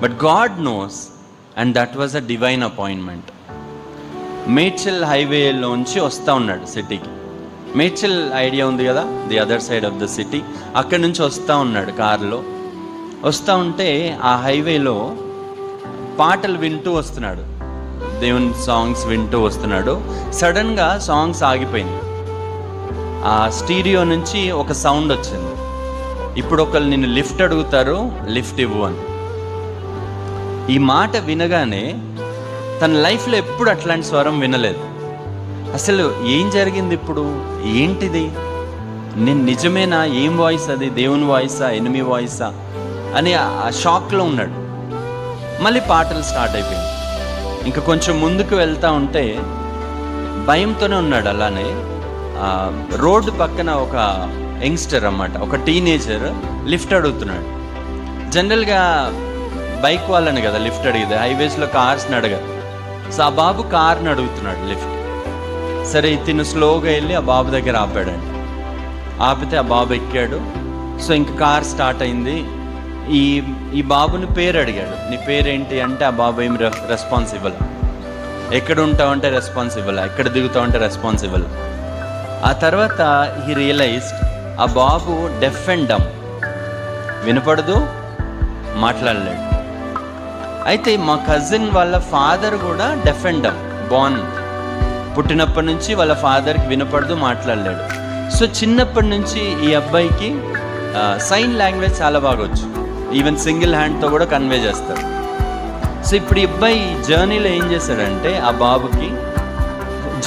But God knows, and that was a divine appointment. Medchal హైవేలోంచి వస్తూ ఉన్నాడు సిటీకి. మేడ్చల్ ఐడియా ఉంది కదా, the other side of the city. అక్కడి నుంచి వస్తూ ఉన్నాడు కారులో. వస్తూ ఉంటే ఆ హైవేలో పాటలు వింటూ వస్తున్నాడు, దేవుని సాంగ్స్ వింటూ వస్తున్నాడు. సడన్గా సాంగ్స్ ఆగిపోయింది. ఆ స్టీరియో నుంచి ఒక సౌండ్ వచ్చింది, ఇప్పుడు ఒకళ్ళు నిన్ను లిఫ్ట్ అడుగుతారు, లిఫ్ట్ ఇవ్వు అని. ఈ మాట వినగానే తన లైఫ్లో ఎప్పుడు అట్లాంటి స్వరం వినలేదు. అసలు ఏం జరిగింది ఇప్పుడు, ఏంటిది, నేను నిజమేనా, ఏం వాయిస్ అది, దేవుని వాయిసా, ఎనిమి వాయిసా అని ఆ షాక్లో ఉన్నాడు. మళ్ళీ పాటలు స్టార్ట్ అయిపోయింది. ఇంకా కొంచెం ముందుకు వెళ్తూ ఉంటే భయంతోనే ఉన్నాడు. అలానే రోడ్డు పక్కన ఒక యంగ్స్టర్ అన్నమాట, ఒక టీనేజర్ లిఫ్ట్ అడుగుతున్నాడు. జనరల్గా బైక్ వాళ్ళని కదా లిఫ్ట్ అడిగేది, హైవేస్లో కార్స్ని అడగదు. సో ఆ బాబు కార్ని అడుగుతున్నాడు లిఫ్ట్. సరే ఇతను స్లోగా వెళ్ళి ఆ బాబు దగ్గర ఆపాడండి. ఆపితే ఆ బాబు ఎక్కాడు. సో ఇంక కార్ స్టార్ట్ అయింది. ఈ బాబుని పేరు అడిగాడు, నీ పేరేంటి అంటే ఆ బాబు ఏం రెస్పాన్స్ ఇవ్వాలి. ఎక్కడ ఉంటావు అంటే రెస్పాన్స్ ఇవ్వాలి, ఎక్కడ దిగుతావు అంటే రెస్పాన్స్ ఇవ్వాలి. ఆ తర్వాత హీ రియలైజ్డ్ ఆ బాబు డెఫ్ అండ్ డమ్, వినపడదు, మాట్లాడలేడు. అయితే మా కజిన్ వాళ్ళ ఫాదర్ కూడా డెఫ్ అండ్ డమ్, పుట్టినప్పటి నుంచి వాళ్ళ ఫాదర్కి వినపడదు, మాట్లాడలేడు. సో చిన్నప్పటి నుంచి ఈ అబ్బాయికి సైన్ లాంగ్వేజ్ చాలా బాగా వచ్చు, ఈవెన్ సింగిల్ హ్యాండ్తో కూడా కన్వే చేస్తారు. సో ఇప్పుడు ఈ అబ్బాయి జర్నీలో ఏం చేశాడంటే ఆ బాబుకి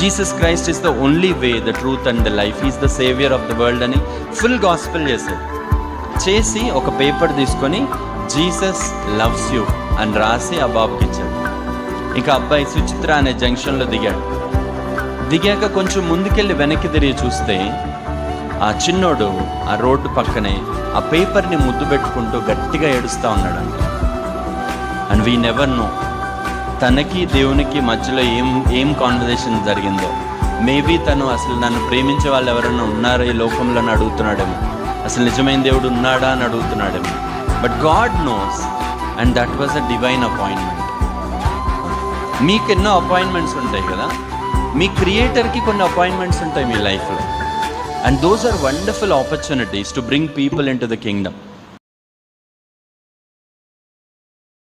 Jesus Christ is the only way, the truth and the life, is the saviour of the world అని ఫుల్ గాస్పెల్ చేశాడు. చేసి ఒక పేపర్ తీసుకొని జీసస్ లవ్స్ యూ అని రాసి ఆ బాబుకి ఇచ్చాడు. ఇంకా అబ్బాయి సుచిత్ర అనే జంక్షన్లో దిగాక కొంచెం ముందుకెళ్ళి వెనక్కి తిరిగి చూస్తే ఆ చిన్నోడు ఆ రోడ్డు పక్కనే ఆ పేపర్ని ముద్దు పెట్టుకుంటూ గట్టిగా ఏడుస్తూ ఉన్నాడు. అండ్ వీ నెవర్ నో తనకి దేవునికి మధ్యలో ఏం కాన్వర్జేషన్ జరిగిందో. మేబీ తను అసలు నన్ను ప్రేమించే వాళ్ళు ఎవరైనా ఉన్నారో ఈ లోకంలో అని అడుగుతున్నాడేమో, అసలు నిజమైన దేవుడు ఉన్నాడా అని అడుగుతున్నాడేమో. But God knows, and that was a divine appointment. మీకు ఎన్నో అపాయింట్మెంట్స్ ఉంటాయి కదా, మీ క్రియేటర్కి కొన్ని అపాయింట్మెంట్స్ ఉంటాయి మీ లైఫ్లో. And those are wonderful opportunities to bring people into the Kingdom.